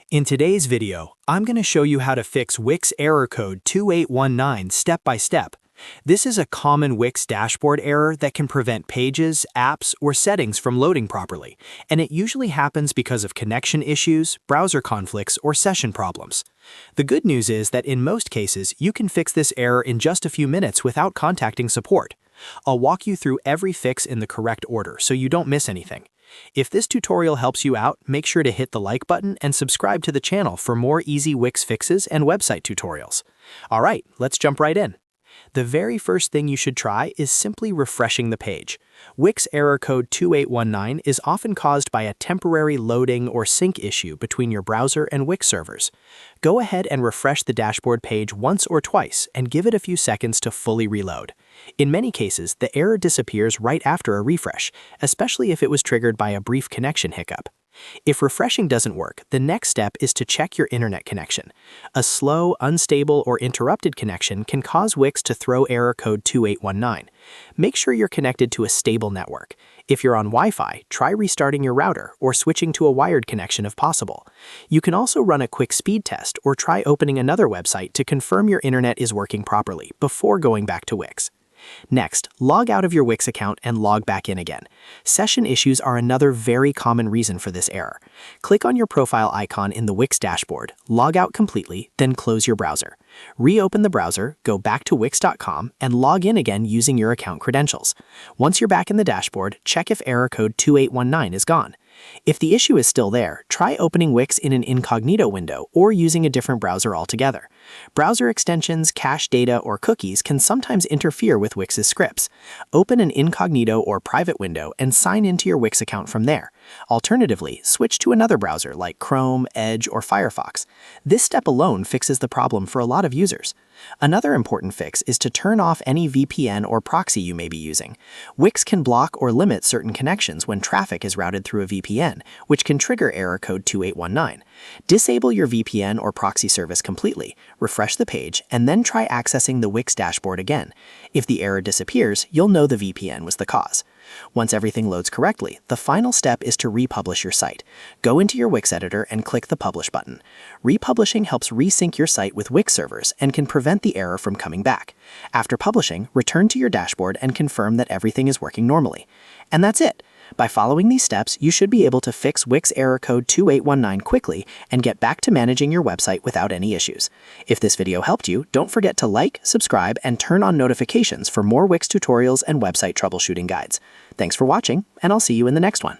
In today's video, I'm going to show you how to fix Wix error code 2819 step by step. This is a common Wix dashboard error that can prevent pages, apps, or settings from loading properly, and it usually happens because of connection issues, browser conflicts, or session problems. The good news is that in most cases, you can fix this error in just a few minutes without contacting support. I'll walk you through every fix in the correct order so you don't miss anything. If this tutorial helps you out, make sure to hit the like button and subscribe to the channel for more easy Wix fixes and website tutorials. Alright, let's jump right in. The very first thing you should try is simply refreshing the page. Wix error code 2819 is often caused by a temporary loading or sync issue between your browser and Wix servers. Go ahead and refresh the dashboard page once or twice and give it a few seconds to fully reload. In many cases, the error disappears right after a refresh, especially if it was triggered by a brief connection hiccup. If refreshing doesn't work, the next step is to check your internet connection. A slow, unstable, or interrupted connection can cause Wix to throw error code 2819. Make sure you're connected to a stable network. If you're on Wi-Fi, try restarting your router or switching to a wired connection if possible. You can also run a quick speed test or try opening another website to confirm your internet is working properly before going back to Wix. Next, log out of your Wix account and log back in again. Session issues are another very common reason for this error. Click on your profile icon in the Wix dashboard, log out completely, then close your browser. Reopen the browser, go back to wix.com, and log in again using your account credentials. Once you're back in the dashboard, check if error code 2819 is gone. If the issue is still there, try opening Wix in an incognito window or using a different browser altogether. Browser extensions, cache data, or cookies can sometimes interfere with Wix's scripts. Open an incognito or private window and sign into your Wix account from there. Alternatively, switch to another browser like Chrome, Edge, or Firefox. This step alone fixes the problem for a lot of users. Another important fix is to turn off any VPN or proxy you may be using. Wix can block or limit certain connections when traffic is routed through a VPN, which can trigger error code 2819. Disable your VPN or proxy service completely, refresh the page, and then try accessing the Wix dashboard again. If the error disappears, you'll know the VPN was the cause. Once everything loads correctly, the final step is to republish your site. Go into your Wix editor and click the Publish button. Republishing helps resync your site with Wix servers and can prevent the error from coming back. After publishing, return to your dashboard and confirm that everything is working normally. And that's it. By following these steps, you should be able to fix Wix error code 2819 quickly and get back to managing your website without any issues. If this video helped you, don't forget to like, subscribe, and turn on notifications for more Wix tutorials and website troubleshooting guides. Thanks for watching, and I'll see you in the next one.